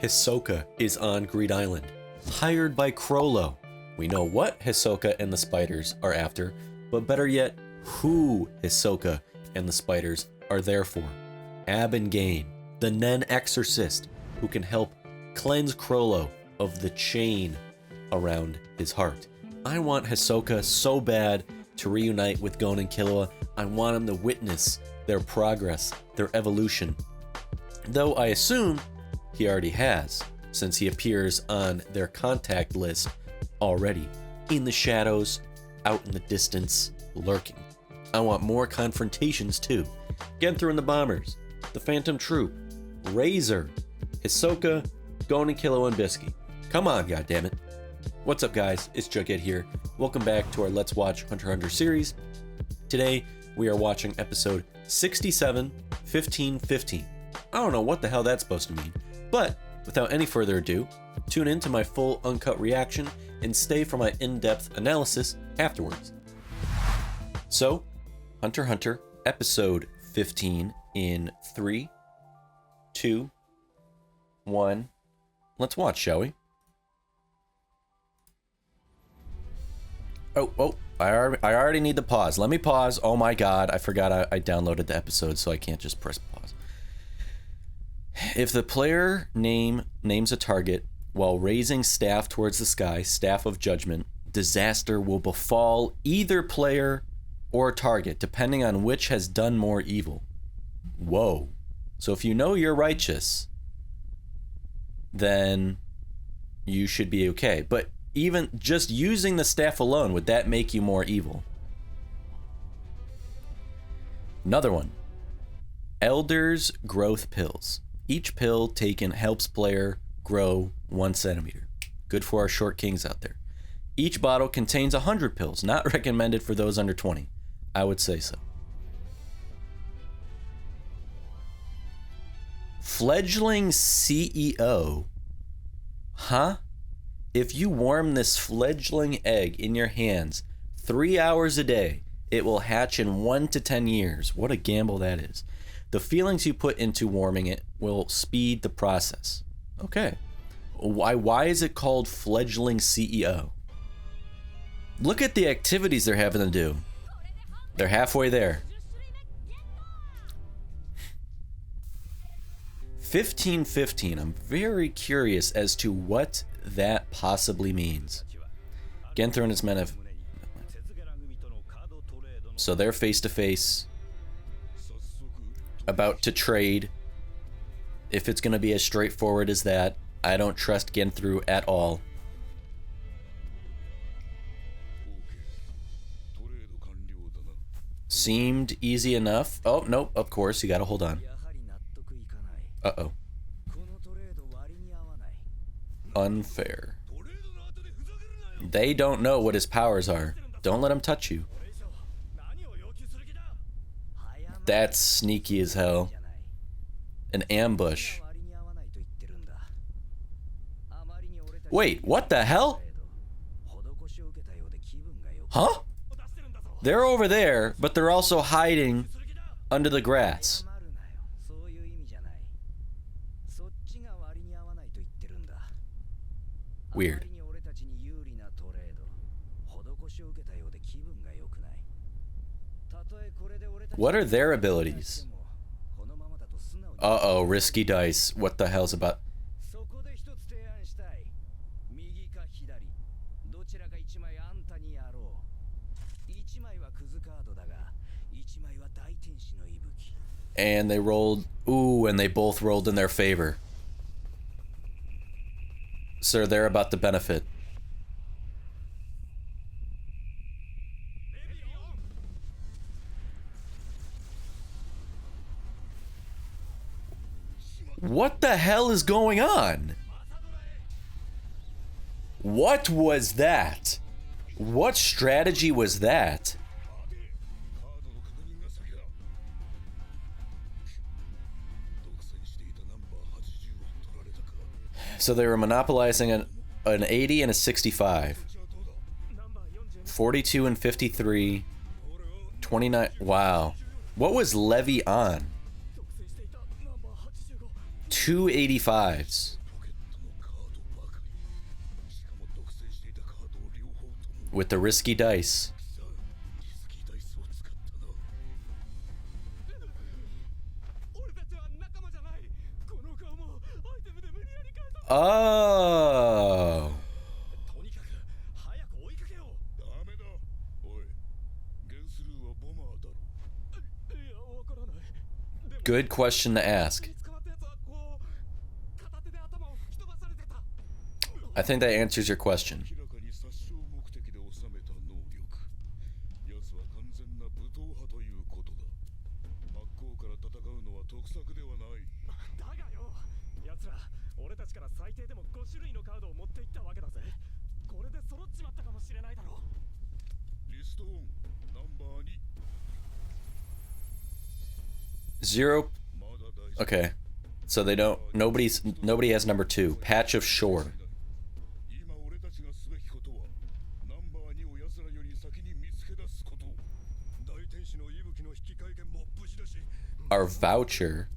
Hisoka is on Greed Island, hired by Crollo. We know what Hisoka and the spiders are after, but better yet, who Hisoka and the spiders are there for. Abengane, the Nen exorcist, who can help cleanse Crollo of the chain around his heart. I want Hisoka so bad to reunite with Gon and Killua. I want him to witness their progress, their evolution. Though I assume he already has, since he appears on their contact list already, in the shadows, out in the distance, lurking. I want more confrontations too. Genthru and the Bombers, the Phantom Troop, Razor, Hisoka, Gon and Killua and Bisky. Come on, goddammit. What's up guys, it's Jughead here. Welcome back to our Let's Watch Hunter x Hunter series. Today, we are watching episode 67, 15, 15. I don't know what the hell that's supposed to mean, but without any further ado, tune in to my full uncut reaction and stay for my in-depth analysis afterwards. So, Hunter x Hunter, episode 15 in 3, 2, 1. Let's watch, shall we? Oh, I already need the pause. Let me pause. Oh my god, I forgot I downloaded the episode, so I can't just press pause. If the player names a target while raising staff towards the sky, staff of judgment, disaster will befall either player or target, depending on which has done more evil. Whoa. So if you know you're righteous, then you should be okay. But even just using the staff alone, would that make you more evil? Another one. Elder's growth pills. Each pill taken helps player grow 1 centimeter. Good for our short kings out there. Each bottle contains 100 pills, not recommended for those under 20. I would say so. Fledgling CEO. Huh? If you warm this fledgling egg in your hands 3 hours a day, it will hatch in 1 to 10 years. What a gamble that is. The feelings you put into warming it will speed the process. Okay. Why is it called fledgling CEO? Look at the activities they're having to do. They're halfway there. 1515. I'm very curious as to what that possibly means. Genthru and his men have... So they're face to face, about to trade. If it's going to be as straightforward as that, I don't trust Genthru at all. Seemed easy enough. Oh, nope, of course, you gotta hold on. Uh-oh. Unfair. They don't know what his powers are. Don't let him touch you. That's sneaky as hell. An ambush. Wait, what the hell? Huh? They're over there, but they're also hiding under the grass. Weird. What are their abilities? Uh-oh, risky dice. What the hell's about? And they rolled, ooh, and they both rolled in their favor. So they're about to benefit. What the hell is going on? What was that? What strategy was that? So they were monopolizing an 80 and a 65. 42 and 53. 29. Wow. What was Levy on? 2 85s. with the risky dice. Oh. Good question to ask. I think that answers your question. Zero. Okay. So they don't. Nobody has number 2. Patch of Shore. Our voucher.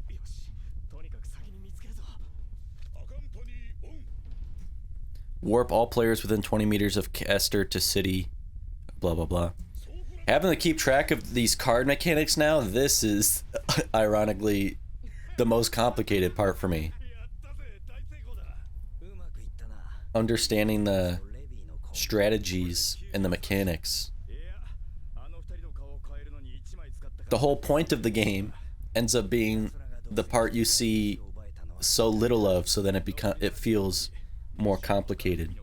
Warp all players within 20 meters of caster to city. Blah, blah, blah. Having to keep track of these card mechanics now, this is ironically the most complicated part for me. Understanding the strategies and the mechanics. The whole point of the game ends up being the part you see so little of, so then it feels more complicated.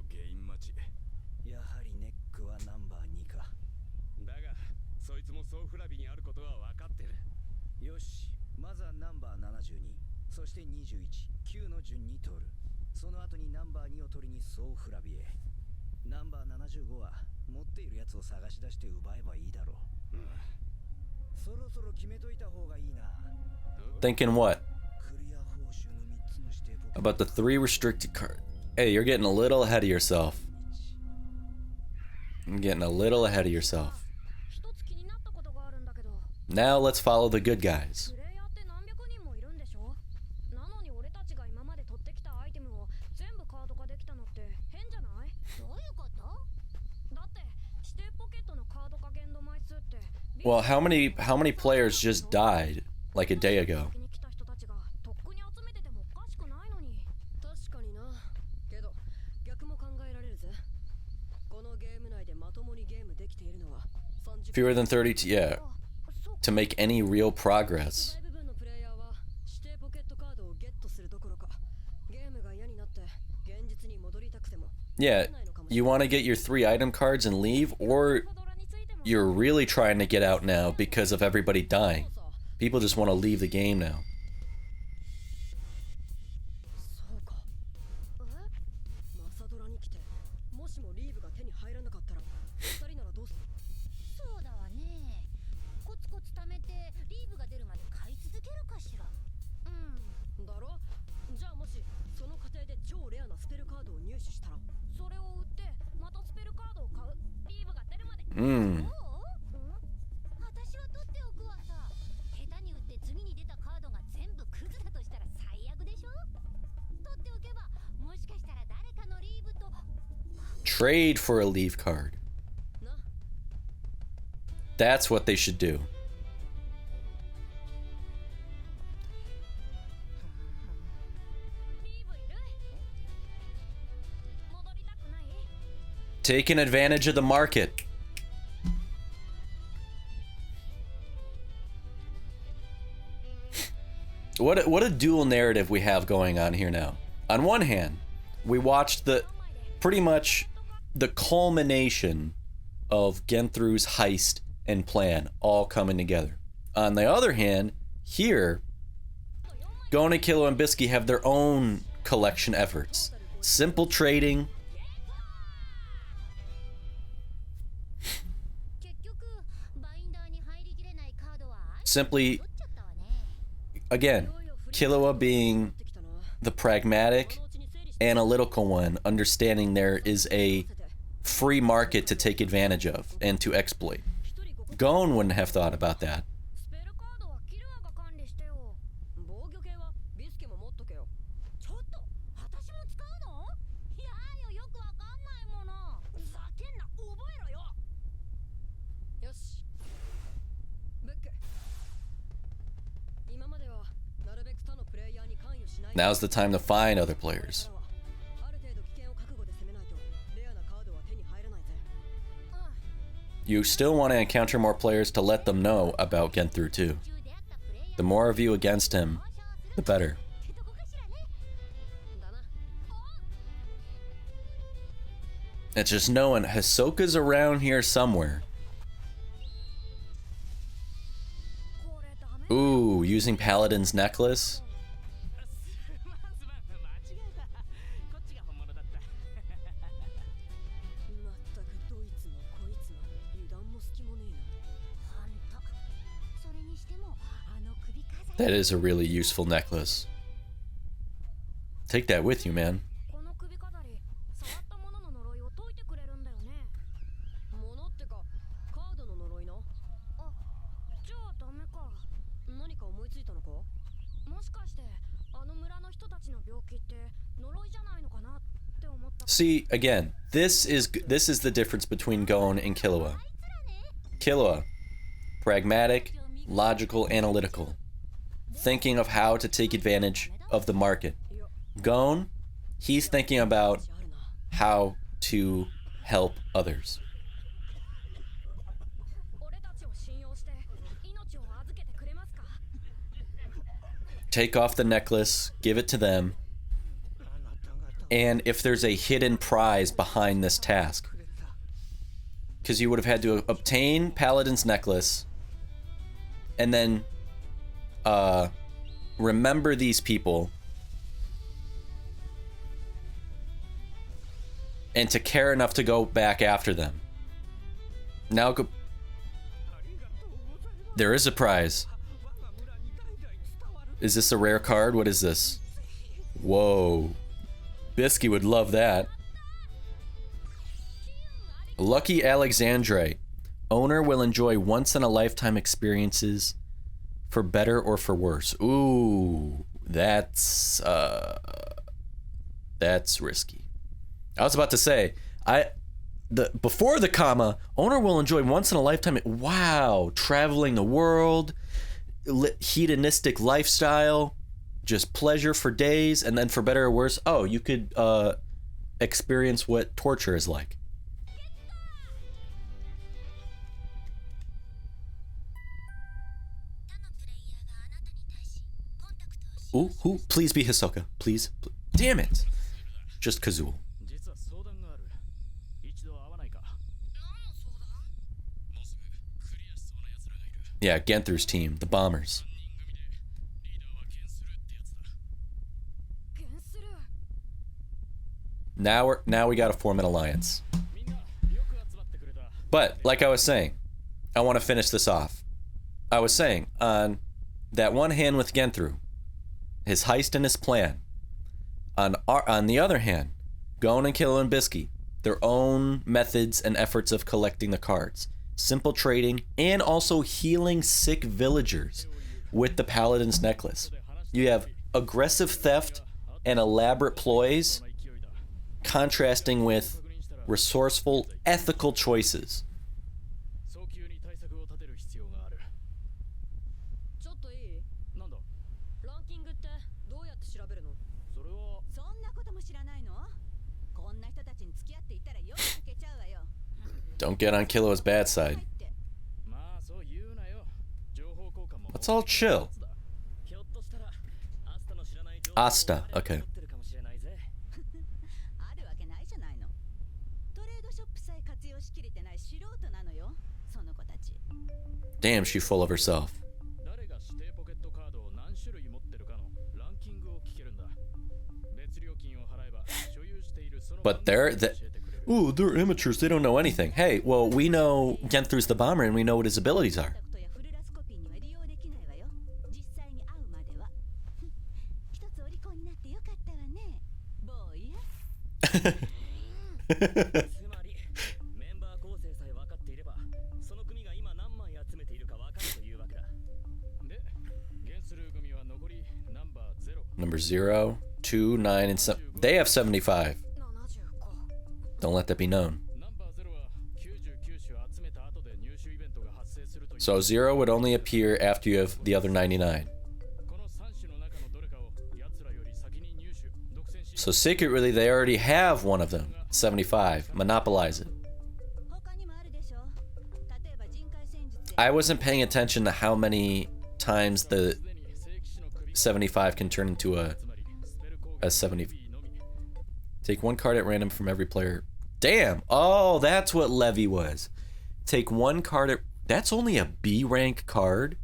Thinking what? About the 3 restricted cards. Hey, you're getting a little ahead of yourself. You're getting a little ahead of yourself. Now let's follow the good guys. Well, how many players just died like a day ago? Fewer than 30, yeah. To make any real progress. Yeah, you want to get your 3 item cards and leave, or you're really trying to get out now because of everybody dying. People just want to leave the game now. Trade for a leave card. That's what they should do. Taking advantage of the market. What a dual narrative we have going on here now. On one hand, we watched pretty much the culmination of Genthru's heist and plan all coming together. On the other hand, here, Gon and Killua and Bisky have their own collection efforts. Simple trading. Simply, again, Killua being the pragmatic, analytical one, understanding there is a free market to take advantage of and to exploit. Gon wouldn't have thought about that. Now's the time to find other players. You still want to encounter more players to let them know about Genthru too. The more of you against him, the better. It's just knowing Hisoka's around here somewhere. Ooh, using Paladin's necklace. That is a really useful necklace. Take that with you, man. See, again, this is the difference between Gon and Killua. Killua, pragmatic, logical, analytical, thinking of how to take advantage of the market. Gon, he's thinking about how to help others. Take off the necklace, give it to them, and if there's a hidden prize behind this task. Because you would have had to obtain Paladin's necklace, and then remember these people, and to care enough to go back after them. Now go. There is a prize. Is this a rare card? What is this? Whoa. Bisky would love that. Lucky Alexandrite. Owner will enjoy once-in-a-lifetime experiences for better or for worse. Ooh, that's risky. I was about to say, before the comma, owner will enjoy once-in-a-lifetime. Wow, traveling the world, hedonistic lifestyle, just pleasure for days, and then for better or worse, oh, you could experience what torture is like. Ooh, please be Hisoka. Please. Damn it. Just Kazul. Yeah, Genthru's team, the Bombers. Now we gotta form an alliance. But, like I was saying, I want to finish this off. I was saying, on that one hand with Genthru, his heist and his plan. On the other hand, Gon and Killua and Bisky, their own methods and efforts of collecting the cards. Simple trading, and also healing sick villagers with the Paladin's necklace. You have aggressive theft and elaborate ploys, contrasting with resourceful, ethical choices. Don't get on Killua's bad side. Let's all chill. Asta, okay. Damn, she's full of herself. But they're amateurs, they don't know anything. Hey, well, we know Genthru's the bomber and we know what his abilities are. Number 0, 2, 9, and 7. They have 75. Don't let that be known. So 0 would only appear after you have the other 99. So secretly, they already have one of them. 75. Monopolize it. I wasn't paying attention to how many times the 75 can turn into a 70. Take one card at random from every player. Damn! Oh, that's what Levy was. Take one card at... That's only a B rank card.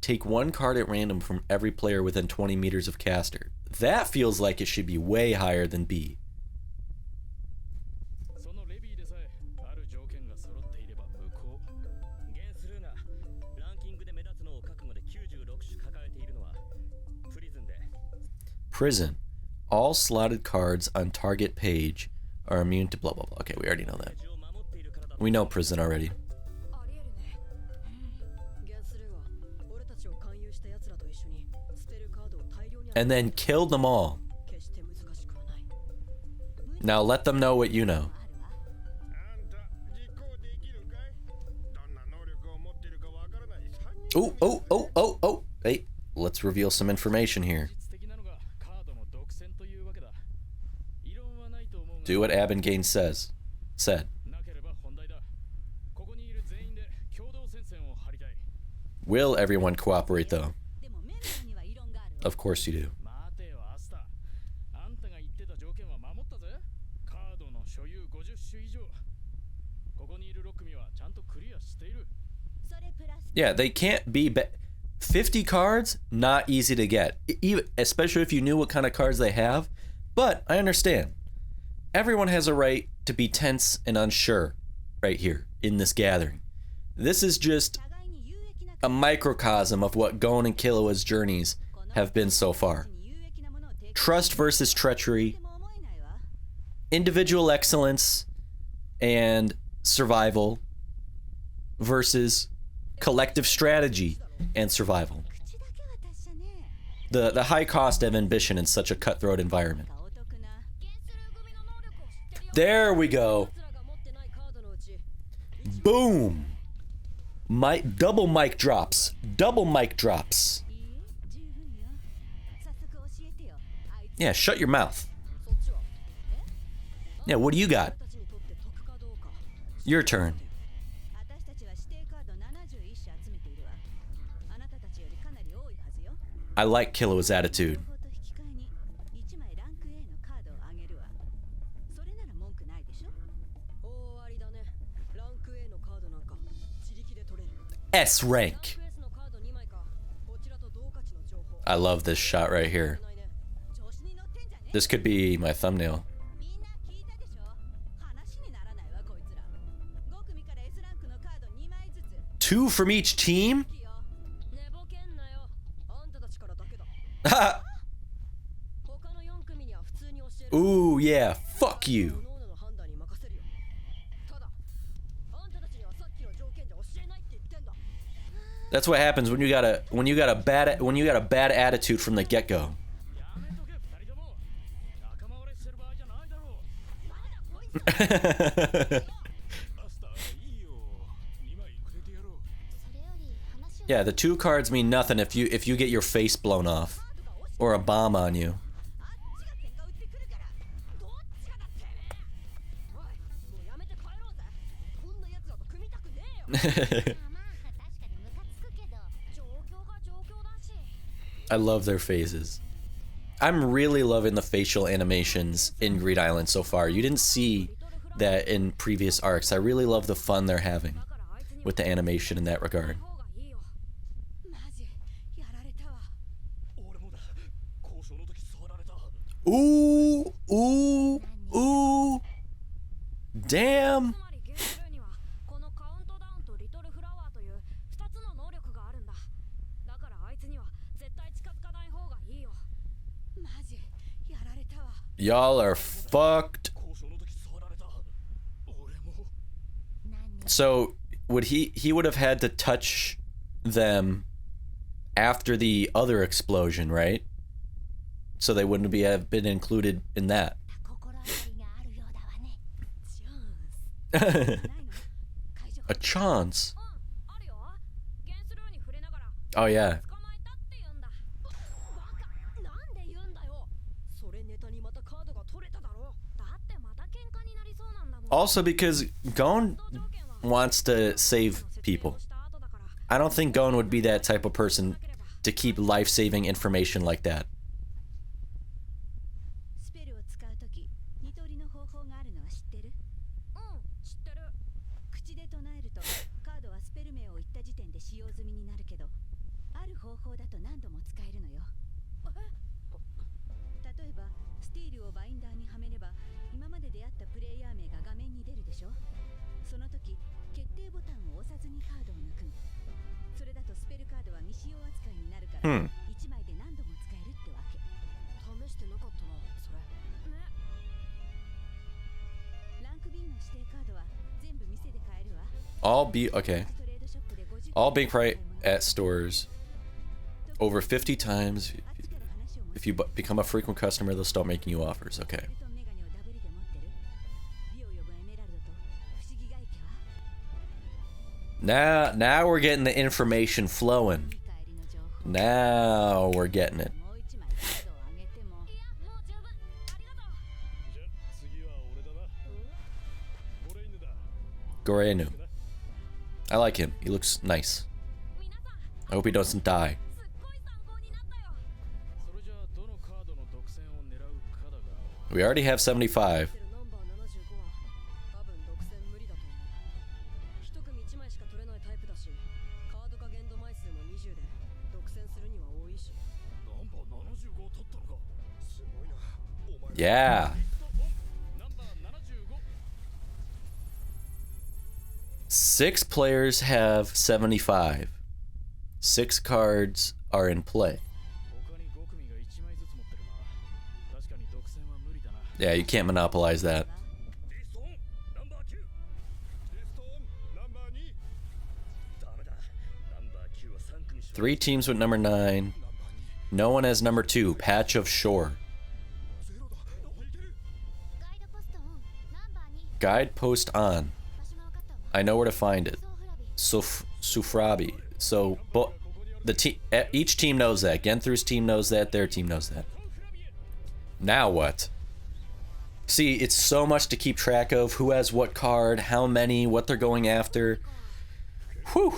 Take one card at random from every player within 20 meters of caster. That feels like it should be way higher than B. Prison. All slotted cards on target page are immune to blah blah blah. Okay, we already know that. We know prison already. And then killed them all. Now let them know what you know. Oh, oh, oh, oh, oh. Hey, let's reveal some information here. Do what Abengane said. Will everyone cooperate, though? Of course you do. Yeah, they can't be 50 cards, not easy to get. Even, especially if you knew what kind of cards they have. But I understand. Everyone has a right to be tense and unsure right here in this gathering. This is just a microcosm of what Gon and Killua's journeys have been so far. Trust versus treachery, individual excellence and survival versus collective strategy and survival. The high cost of ambition in such a cutthroat environment. There we go. Boom. Double mic drops. Double mic drops. Yeah, shut your mouth. Yeah, what do you got? Your turn. I like Killua's attitude. S rank. I love this shot right here. This could be my thumbnail. Two from each team? Ooh, yeah, fuck you. That's what happens when you got a bad attitude from the get-go. Yeah, the two cards mean nothing if you get your face blown off or a bomb on you. I love their phases. I'm really loving the facial animations in Greed Island so far. You didn't see that in previous arcs. I really love the fun they're having with the animation in that regard. Ooh, ooh, ooh. Damn. Y'all are fucked. So would he would have had to touch them after the other explosion, right? So they wouldn't have been included in that. A chance. Oh yeah. Also because Gon wants to save people. I don't think Gon would be that type of person to keep life-saving information like that. Hmm. Okay. All being right at stores over 50 times. If you become a frequent customer, they'll start making you offers. Okay. Now we're getting the information flowing. Now we're getting it. Gorenu. I like him. He looks nice. I hope he doesn't die. We already have 75. Yeah. 6 players have 75. 6 cards are in play. Yeah, you can't monopolize that. Three teams with number 9. No one has number 2, Patch of Shore. Guidepost on. I know where to find it. Sufrabi. So, each team knows that. Genthru's team knows that. Their team knows that. Now what? See, it's so much to keep track of. Who has what card, how many, what they're going after. Whew.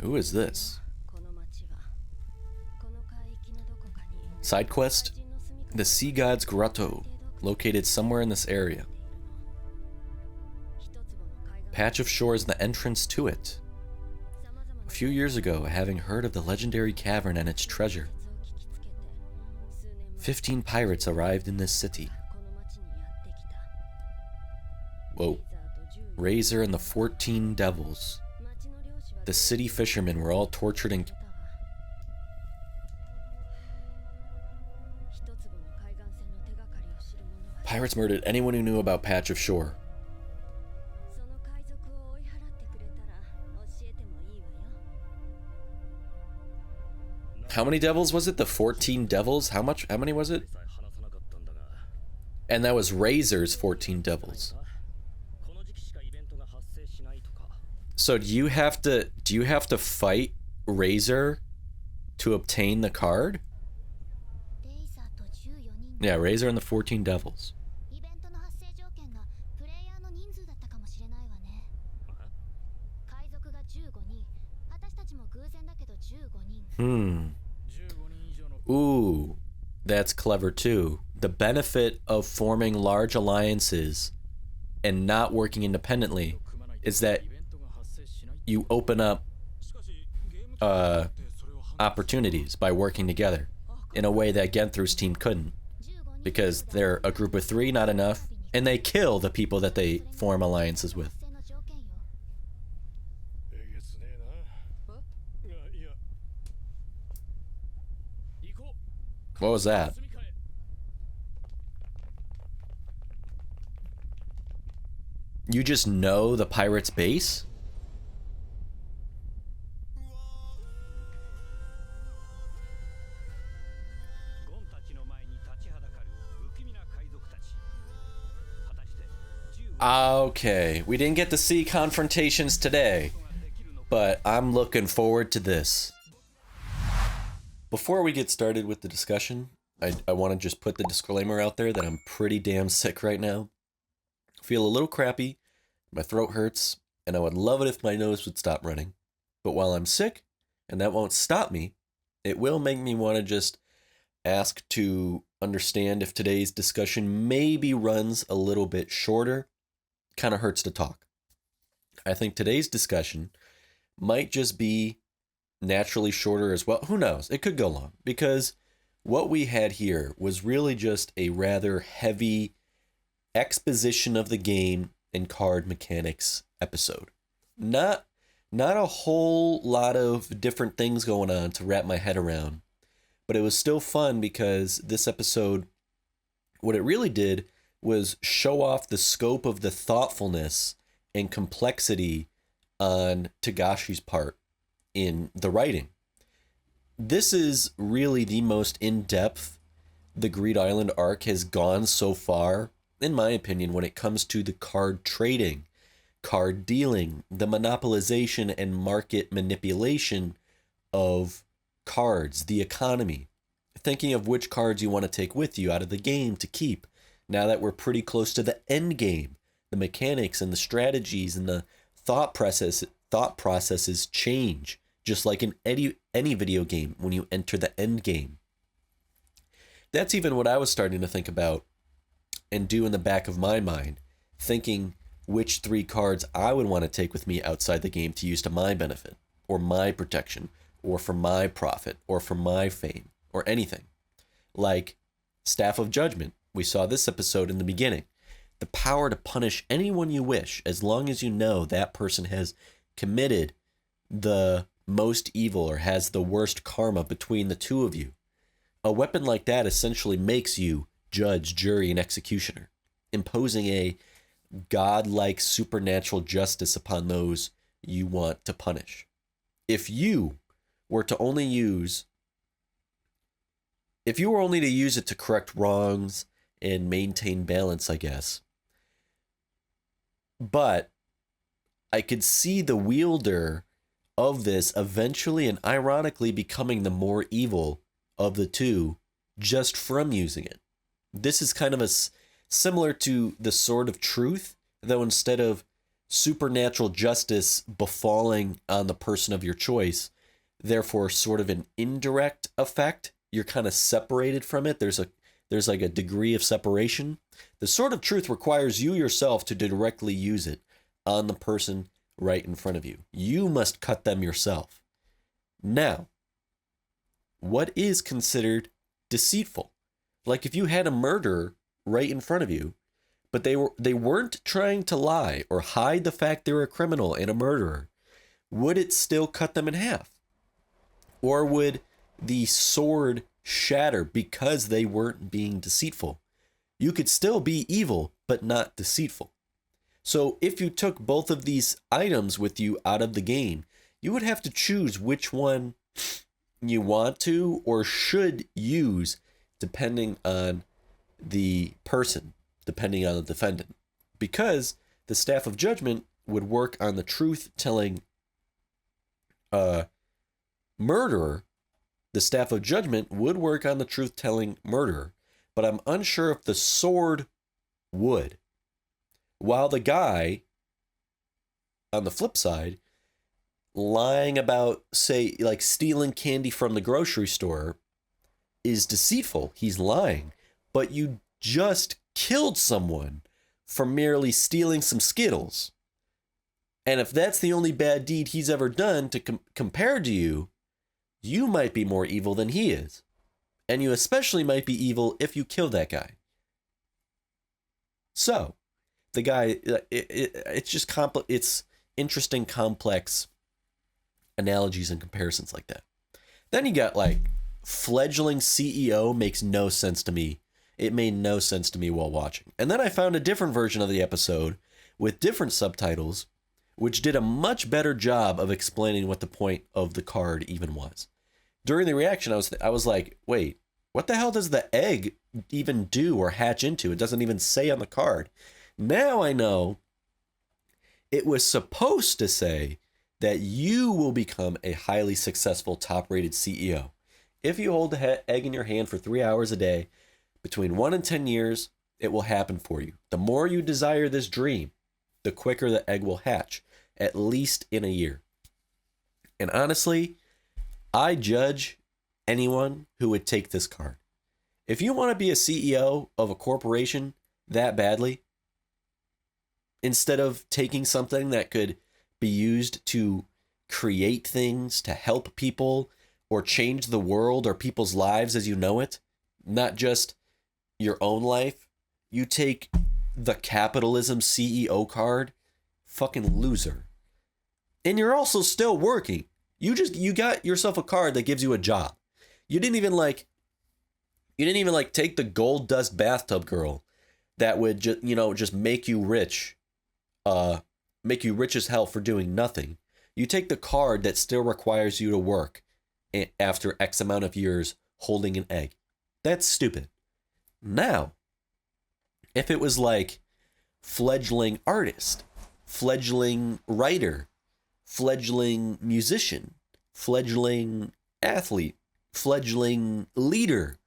Who is this? Side quest? The Sea God's Grotto, located somewhere in this area. Patch of Shore is the entrance to it. A few years ago, having heard of the legendary cavern and its treasure, 15 pirates arrived in this city. Whoa. Razor and the 14 devils. The city fishermen were all tortured and... Pirates murdered anyone who knew about Patch of Shore. How many devils was it? The 14 devils? How many was it? And that was Razor's 14 devils. So do you have to fight Razor to obtain the card? Yeah, Razor and the 14 devils. Ooh, that's clever too. The benefit of forming large alliances and not working independently is that you open up opportunities by working together in a way that Genthru's team couldn't, because they're a group of 3, not enough, and they kill the people that they form alliances with. What was that? You just know the pirate's base? Okay, we didn't get to see confrontations today, but I'm looking forward to this. Before we get started with the discussion, I want to just put the disclaimer out there that I'm pretty damn sick right now. Feel a little crappy, my throat hurts, and I would love it if my nose would stop running. But while I'm sick, and that won't stop me, it will make me want to just ask to understand if today's discussion maybe runs a little bit shorter. Kind of hurts to talk. I think today's discussion might just be naturally shorter as well. Who knows? It could go long, because what we had here was really just a rather heavy exposition of the game and card mechanics episode. Not a whole lot of different things going on to wrap my head around, but it was still fun because this episode, what it really did was show off the scope of the thoughtfulness and complexity on Togashi's part in the writing. This is really the most in-depth the Greed Island arc has gone so far, in my opinion, when it comes to the card trading, card dealing, the monopolization and market manipulation of cards, the economy, thinking of which cards you want to take with you out of the game to keep. Now that we're pretty close to the end game, the mechanics and the strategies and the thought processes change, just like in any video game when you enter the end game. That's even what I was starting to think about and do in the back of my mind, thinking which 3 cards I would want to take with me outside the game to use to my benefit, or my protection, or for my profit, or for my fame, or anything. Like Staff of Judgment. We saw this episode in the beginning. The power to punish anyone you wish, as long as you know that person has committed the most evil or has the worst karma between the two of you. A weapon like that essentially makes you judge, jury, and executioner, imposing a godlike supernatural justice upon those you want to punish. If you were only to use it to correct wrongs and maintain balance, I guess. But I could see the wielder of this eventually and ironically becoming the more evil of the two just from using it. This is kind of similar to the Sword of Truth, though instead of supernatural justice befalling on the person of your choice, therefore sort of an indirect effect, you're kind of separated from it. There's like a degree of separation. The Sword of Truth requires you yourself to directly use it on the person right in front of you. You must cut them yourself. Now, what is considered deceitful? Like if you had a murderer right in front of you, but they weren't trying to lie or hide the fact they're a criminal and a murderer, would it still cut them in half? Or would the sword shatter because they weren't being deceitful? You could still be evil, but not deceitful. So if you took both of these items with you out of the game, you would have to choose which one you want to or should use depending on the person, depending on the defendant. Because the Staff of Judgment would work on the truth-telling murderer. The Staff of Judgment would work on the truth-telling murderer, but I'm unsure if the sword would. While the guy, on the flip side, lying about, say, like stealing candy from the grocery store is deceitful. He's lying. But you just killed someone for merely stealing some Skittles. And if that's the only bad deed he's ever done to compare to you, you might be more evil than he is. And you especially might be evil if you kill that guy. So, the guy, it's just it's interesting, complex analogies and comparisons like that. Then you got like fledgling CEO makes no sense to me. It made no sense to me while watching. And then I found a different version of the episode with different subtitles, which did a much better job of explaining what the point of the card even was. During the reaction, I was like, wait, what the hell does the egg even do or hatch into? It doesn't even say on the card. Now I know it was supposed to say that you will become a highly successful top-rated CEO. If you hold the egg in your hand for 3 hours a day, between 1 and 10 years, it will happen for you. The more you desire this dream, the quicker the egg will hatch, at least in a year. And honestly, I judge anyone who would take this card. If you want to be a CEO of a corporation that badly, instead of taking something that could be used to create things, to help people, or change the world or people's lives as you know it, not just your own life, you take the capitalism CEO card, fucking loser. And you're also still working. You got yourself a card that gives you a job. You didn't even take the gold dust bathtub girl that would just make you rich as hell for doing nothing. You take the card that still requires you to work after X amount of years holding an egg. That's stupid. Now, if it was like fledgling artist, fledgling writer, fledgling musician, fledgling athlete, fledgling leader,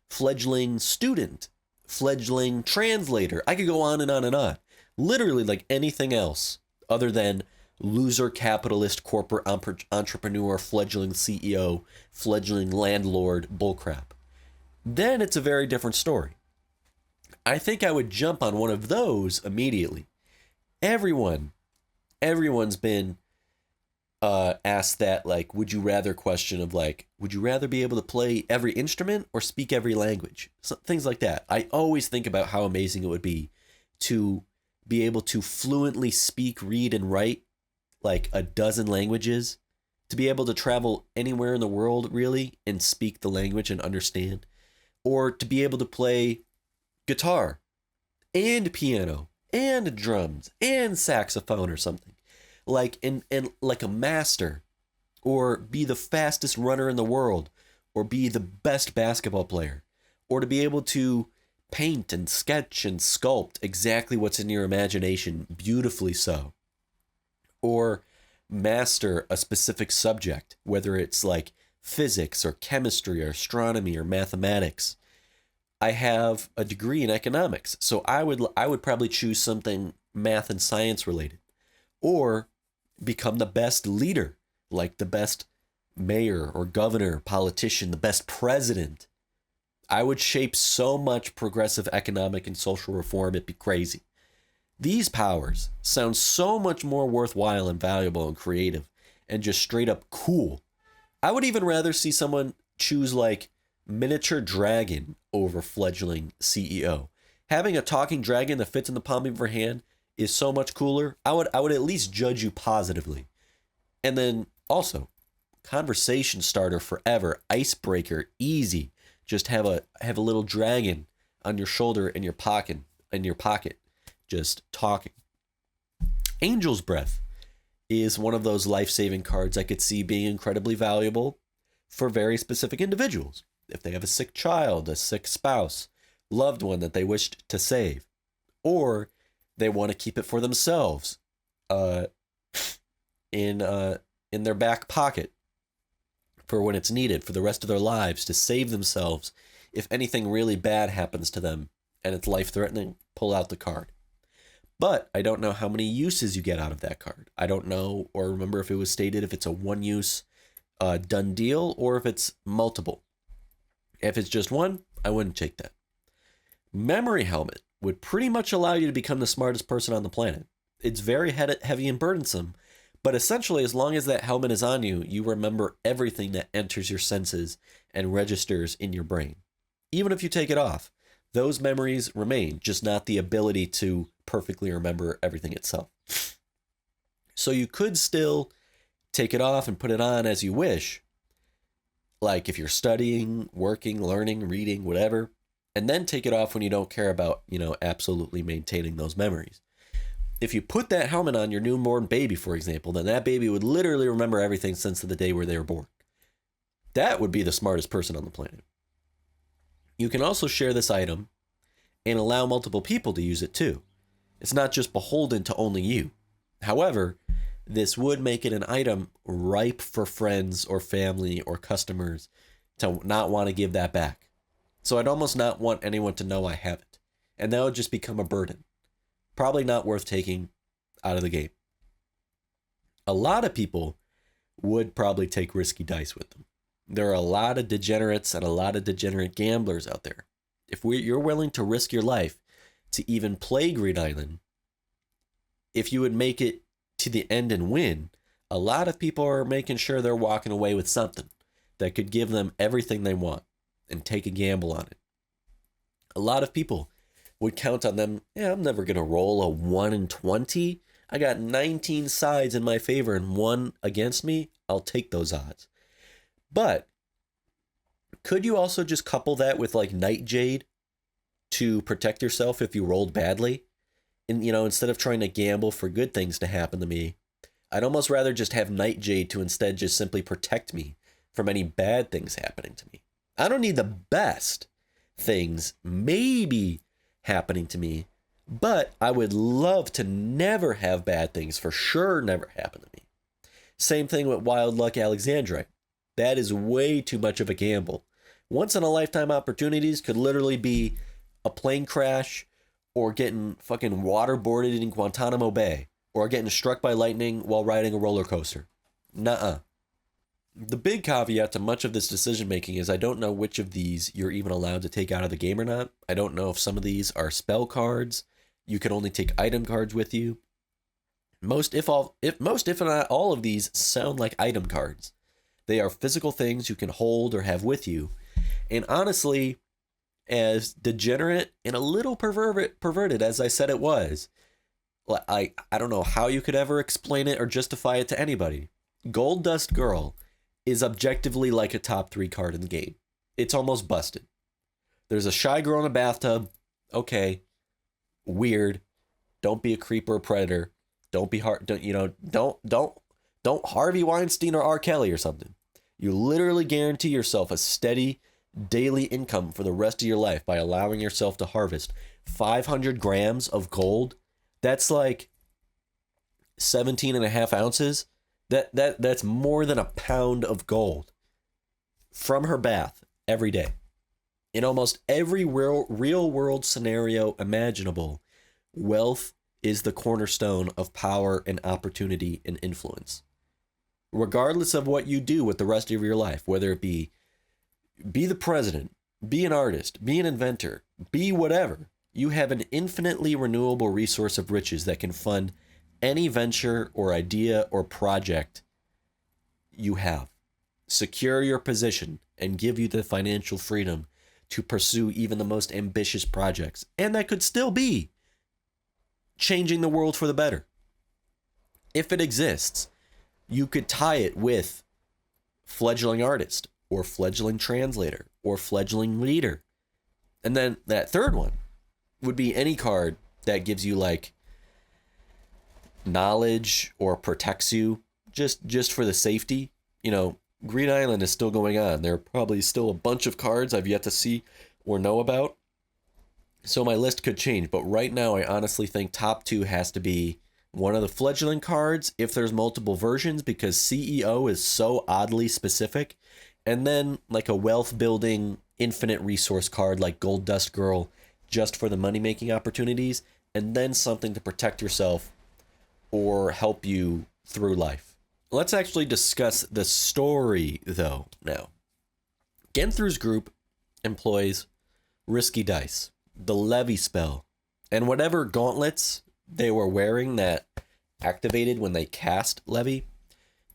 fledgling student, fledgling translator, I could go on and on and on. Literally like anything else other than loser capitalist corporate entrepreneur, fledgling CEO, fledgling landlord bullcrap. Then it's a very different story. I think I would jump on one of those immediately. Everyone's been asked that, like, would you rather question of like, would you rather be able to play every instrument or speak every language? Things like that. I always think about how amazing it would be to be able to fluently speak, read, and write like a dozen languages, to be able to travel anywhere in the world really and speak the language and understand, or to be able to play guitar and piano and drums and saxophone or something, like in like a master, or be the fastest runner in the world, or be the best basketball player, or to be able to paint and sketch and sculpt exactly what's in your imagination, beautifully so, or master a specific subject, whether it's like physics or chemistry or astronomy or mathematics. I have a degree in economics, so I would probably choose something math and science related, or become the best leader, like the best mayor or governor, politician, the best president. I would shape so much progressive economic and social reform, it'd be crazy. These powers sound so much more worthwhile and valuable and creative and just straight up cool. I would even rather see someone choose like miniature dragon over fledgling CEO. Having a talking dragon that fits in the palm of your hand is so much cooler. I would at least judge you positively. And then also, conversation starter forever, icebreaker, easy. Just have a little dragon on your shoulder in your pocket, just talking. Angel's Breath is one of those life-saving cards I could see being incredibly valuable for very specific individuals. If they have a sick child, a sick spouse, loved one that they wished to save, or they want to keep it for themselves, in their back pocket for when it's needed for the rest of their lives, to save themselves if anything really bad happens to them and it's life-threatening, pull out the card. But I don't know how many uses you get out of that card. I don't know or remember if it was stated if it's a one-use done deal or if it's multiple. If it's just one, I wouldn't take that. Memory Helmet would pretty much allow you to become the smartest person on the planet. It's very heavy and burdensome, but essentially as long as that helmet is on you, you remember everything that enters your senses and registers in your brain. Even if you take it off, those memories remain, just not the ability to perfectly remember everything itself. So you could still take it off and put it on as you wish, like if you're studying, working, learning, reading, whatever, and then take it off when you don't care about, absolutely maintaining those memories. If you put that helmet on your newborn baby, for example, then that baby would literally remember everything since the day where they were born. That would be the smartest person on the planet. You can also share this item and allow multiple people to use it too. It's not just beholden to only you. However, this would make it an item ripe for friends or family or customers to not want to give that back. So I'd almost not want anyone to know I have it. And that would just become a burden. Probably not worth taking out of the game. A lot of people would probably take risky dice with them. There are a lot of degenerates and a lot of degenerate gamblers out there. If you're willing to risk your life to even play Greed Island, if you would make it to the end and win, a lot of people are making sure they're walking away with something that could give them everything they want and take a gamble on it. A lot of people would count on them. Yeah, I'm never going to roll a 1 in 20. I got 19 sides in my favor and 1 against me. I'll take those odds. But could you also just couple that with like Nightjade to protect yourself if you rolled badly? And, instead of trying to gamble for good things to happen to me, I'd almost rather just have Nightjade to instead just simply protect me from any bad things happening to me. I don't need the best things maybe happening to me, but I would love to never have bad things for sure never happen to me. Same thing with Wild Luck Alexandrite. That is way too much of a gamble. Once in a lifetime opportunities could literally be a plane crash or getting fucking waterboarded in Guantanamo Bay or getting struck by lightning while riding a roller coaster. Nuh-uh. The big caveat to much of this decision making is I don't know which of these you're even allowed to take out of the game or not. I don't know if some of these are spell cards. You can only take item cards with you. Most if not all of these sound like item cards. They are physical things you can hold or have with you. And honestly, as degenerate and a little perverted as I said it was, I don't know how you could ever explain it or justify it to anybody. Gold Dust Girl is objectively like a top 3 card in the game. It's almost busted. There's a shy girl in a bathtub. Okay. Weird. Don't be a creeper or predator. Don't be hard. Don't Harvey Weinstein or R. Kelly or something. You literally guarantee yourself a steady daily income for the rest of your life by allowing yourself to harvest 500 grams of gold. That's like 17 and a half ounces. That's more than a pound of gold from her bath every day. In almost every real world scenario imaginable, wealth is the cornerstone of power and opportunity and influence. Regardless of what you do with the rest of your life, whether it be the president, be an artist, be an inventor, be whatever, you have an infinitely renewable resource of riches that can fund any venture or idea or project you have, secure your position, and give you the financial freedom to pursue even the most ambitious projects. And that could still be changing the world for the better. If it exists, you could tie it with fledgling artist or fledgling translator or fledgling leader. And then that third one would be any card that gives you like knowledge or protects you just for the safety. Greed Island is still going on. There are probably still a bunch of cards I've yet to see or know about. So my list could change, but right now I honestly think top 2 has to be one of the fledgling cards if there's multiple versions, because CEO is so oddly specific, and then like a wealth building infinite resource card like Gold Dust Girl just for the money making opportunities, and then something to protect yourself or help you through life. Let's actually discuss the story though now. Genthru's group employs risky dice, the levy spell, and whatever gauntlets they were wearing that activated when they cast levy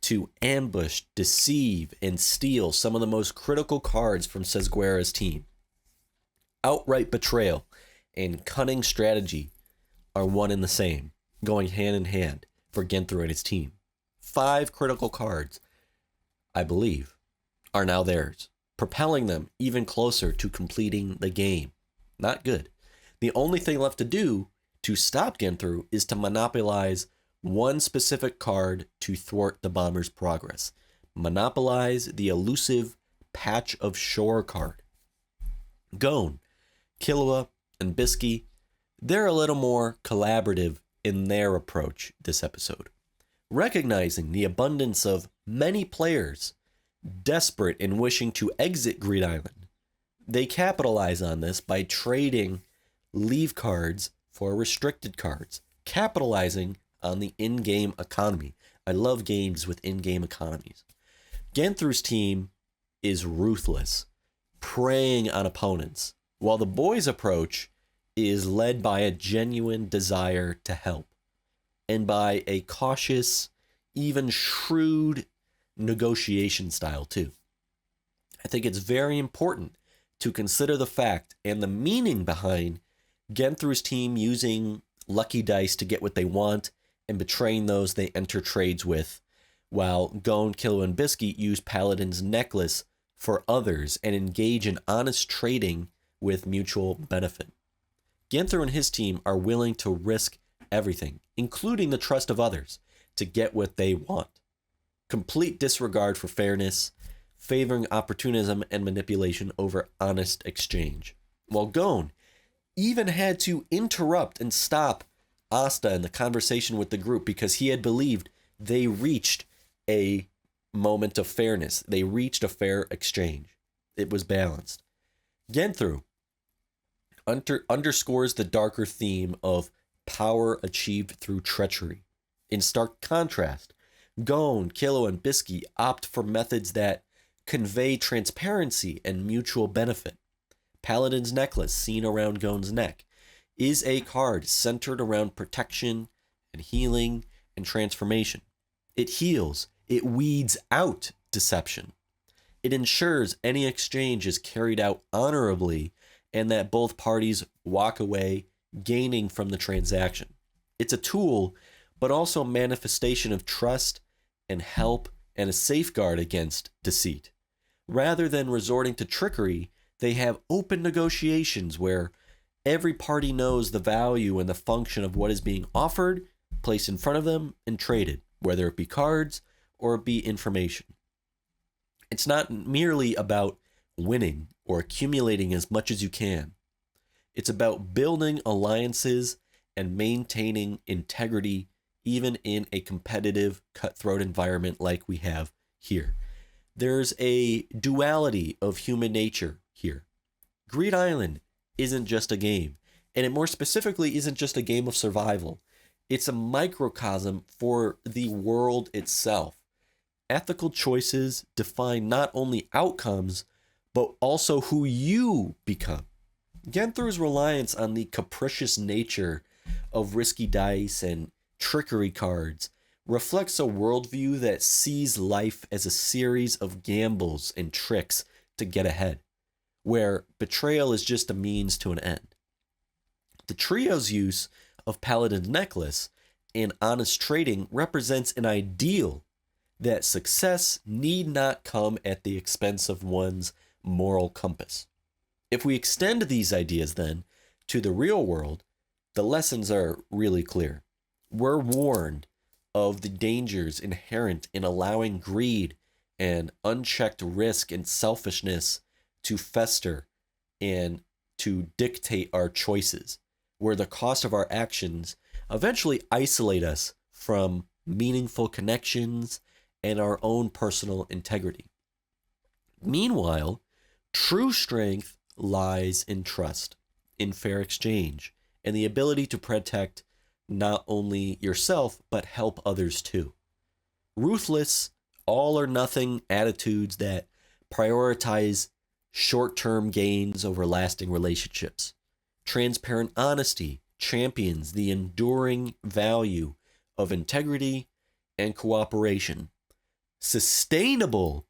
to ambush, deceive, and steal some of the most critical cards from Tsezguerra's team. Outright betrayal and cunning strategy are one and the same, going hand in hand for Genthru and his team. 5 critical cards, I believe, are now theirs, propelling them even closer to completing the game. Not good. The only thing left to do to stop Genthru is to monopolize one specific card to thwart the Bombers' progress. Monopolize the elusive Patch of Shore card. Gon, Killua, and Bisky, they're a little more collaborative in their approach this episode, recognizing the abundance of many players desperate in wishing to exit Greed Island. They capitalize on this by trading leave cards for restricted cards, capitalizing on the in-game economy. I love games with in-game economies. Genthru's team is ruthless, preying on opponents, while the boys' approach is led by a genuine desire to help and by a cautious, even shrewd negotiation style too. I think it's very important to consider the fact and the meaning behind Genthru's team using lucky dice to get what they want and betraying those they enter trades with, while Gon, Killua, and Bisky use Paladin's necklace for others and engage in honest trading with mutual benefit. Genthru and his team are willing to risk everything, including the trust of others, to get what they want. Complete disregard for fairness, favoring opportunism and manipulation over honest exchange. While Gon even had to interrupt and stop Asta in the conversation with the group because he had believed they reached a moment of fairness. They reached a fair exchange. It was balanced. Genthru underscores the darker theme of power achieved through treachery. In stark contrast, Gon, Killua, and Bisky opt for methods that convey transparency and mutual benefit. Paladin's necklace, seen around Gon's neck, is a card centered around protection and healing and transformation. It heals. It weeds out deception. It ensures any exchange is carried out honorably and that both parties walk away gaining from the transaction. It's a tool, but also a manifestation of trust and help and a safeguard against deceit. Rather than resorting to trickery, they have open negotiations where every party knows the value and the function of what is being offered, placed in front of them, and traded, whether it be cards or it be information. It's not merely about winning or accumulating as much as you can. It's about building alliances and maintaining integrity even in a competitive, cutthroat environment like we have here. There's a duality of human nature here. Greed Island isn't just a game, and it more specifically isn't just a game of survival. It's a microcosm for the world itself. Ethical choices define not only outcomes, but also who you become. Genthru's reliance on the capricious nature of risky dice and trickery cards reflects a worldview that sees life as a series of gambles and tricks to get ahead, where betrayal is just a means to an end. The trio's use of Paladin's necklace and honest trading represents an ideal that success need not come at the expense of one's moral compass. If we extend these ideas then to the real world, the lessons are really clear. We're warned of the dangers inherent in allowing greed and unchecked risk and selfishness to fester and to dictate our choices, where the cost of our actions eventually isolate us from meaningful connections and our own personal integrity. Meanwhile, true strength lies in trust, in fair exchange, and the ability to protect not only yourself, but help others too. Ruthless, all or nothing attitudes that prioritize short-term gains over lasting relationships. Transparent honesty champions the enduring value of integrity and cooperation. Sustainable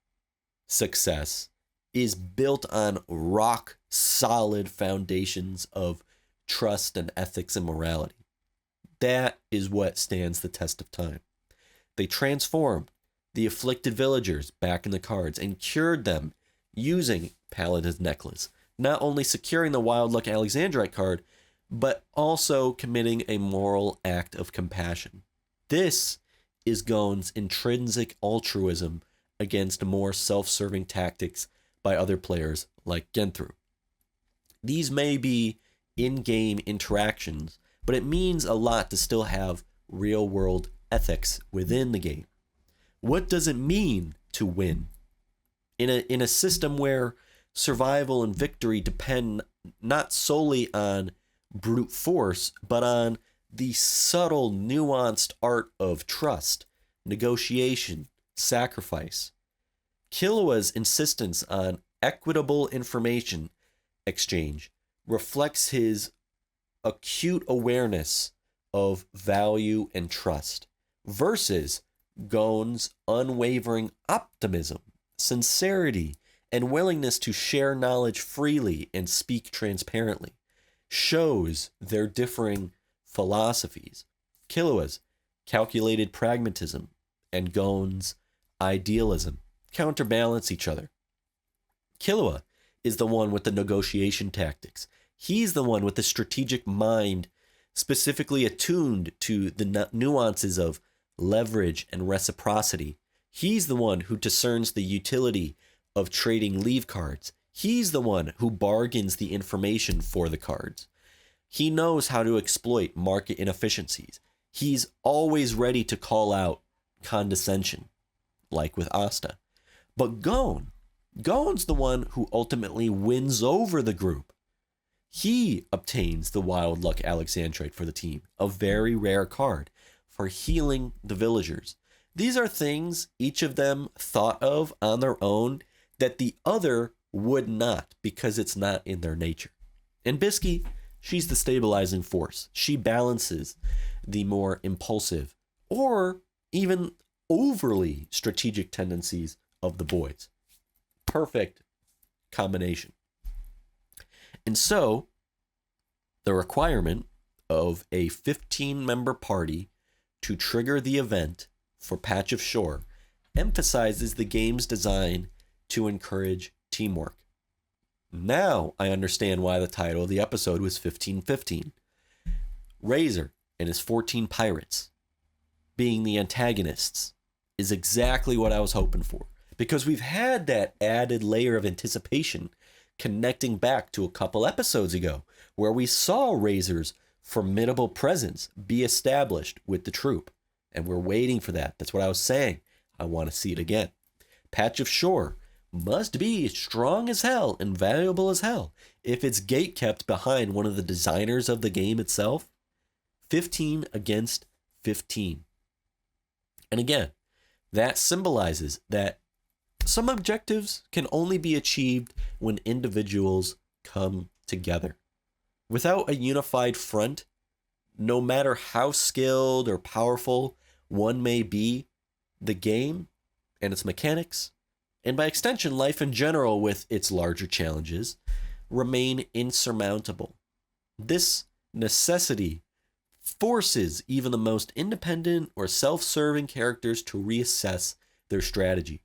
success is built on rock-solid foundations of trust and ethics and morality. That is what stands the test of time. They transformed the afflicted villagers back in the cards and cured them using Paladin's necklace, not only securing the Wild Luck Alexandrite card, but also committing a moral act of compassion. This is Gon's intrinsic altruism against more self-serving tactics by other players like Genthru. These may be in-game interactions, but it means a lot to still have real-world ethics within the game. What does it mean to win? In a system where survival and victory depend not solely on brute force, but on the subtle, nuanced art of trust, negotiation, sacrifice. Killua's insistence on equitable information exchange reflects his acute awareness of value and trust versus Gon's unwavering optimism, sincerity, and willingness to share knowledge freely and speak transparently. Shows their differing philosophies. Killua's calculated pragmatism and Gon's idealism counterbalance each other. Killua is the one with the negotiation tactics. He's the one with the strategic mind, specifically attuned to the nuances of leverage and reciprocity. He's the one who discerns the utility of trading leave cards. He's the one who bargains the information for the cards. He knows how to exploit market inefficiencies. He's always ready to call out condescension, like with Asta. But Gon's the one who ultimately wins over the group. He obtains the Wild Luck Alexandrite for the team, a very rare card for healing the villagers. These are things each of them thought of on their own that the other would not, because it's not in their nature. And Bisky, she's the stabilizing force. She balances the more impulsive or even overly strategic tendencies of the boys. Perfect combination. And so, the requirement of a 15-member party to trigger the event for Patch of Shore emphasizes the game's design to encourage teamwork. Now I understand why the title of the episode was 1515. Razor and his 14 pirates being the antagonists is exactly what I was hoping for, because we've had that added layer of anticipation connecting back to a couple episodes ago where we saw Razor's formidable presence be established with the troop, and we're waiting for that. That's what I was saying. I want to see it again. Patch of Shore must be strong as hell and valuable as hell if it's gate kept behind one of the designers of the game itself. 15 against 15. And again, that symbolizes that some objectives can only be achieved when individuals come together. Without a unified front, no matter how skilled or powerful one may be, the game and its mechanics, and by extension life in general with its larger challenges, remain insurmountable. This necessity forces even the most independent or self-serving characters to reassess their strategy.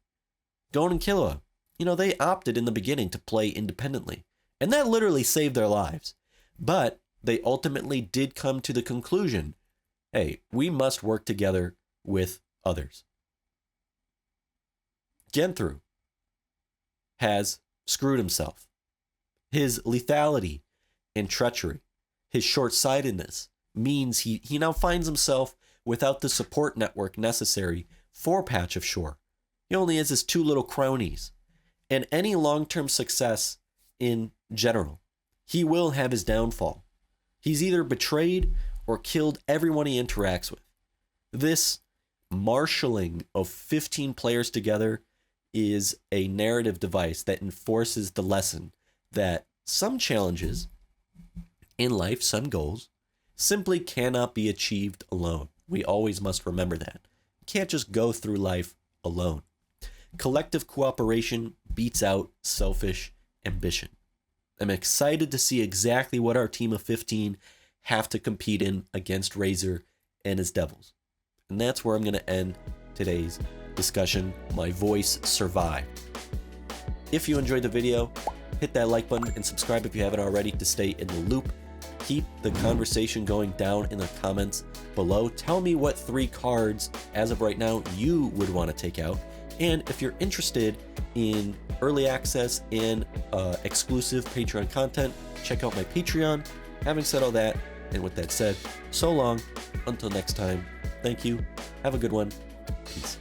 Gon and Killua, they opted in the beginning to play independently, and that literally saved their lives. But they ultimately did come to the conclusion, hey, we must work together with others. Genthru has screwed himself. His lethality and treachery, his short-sightedness, means he now finds himself without the support network necessary for Patch of Shore. He only has his two little cronies. And any long-term success in general, he will have his downfall. He's either betrayed or killed everyone he interacts with. This marshaling of 15 players together is a narrative device that enforces the lesson that some challenges in life, some goals, simply cannot be achieved alone. We always must remember that. You can't just go through life alone. Collective cooperation beats out selfish ambition. I'm excited to see exactly what our team of 15 have to compete in against Razor and his Devils. And that's where I'm going to end today's discussion. My voice survived. If you enjoyed the video, hit that like button and subscribe if you haven't already to stay in the loop. keep the conversation going down in the comments below. Tell me what 3 cards, as of right now, you would want to take out. And if you're interested in early access and exclusive Patreon content, check out my Patreon. Having said all that, and with that said, so long, until next time, thank you, have a good one, peace.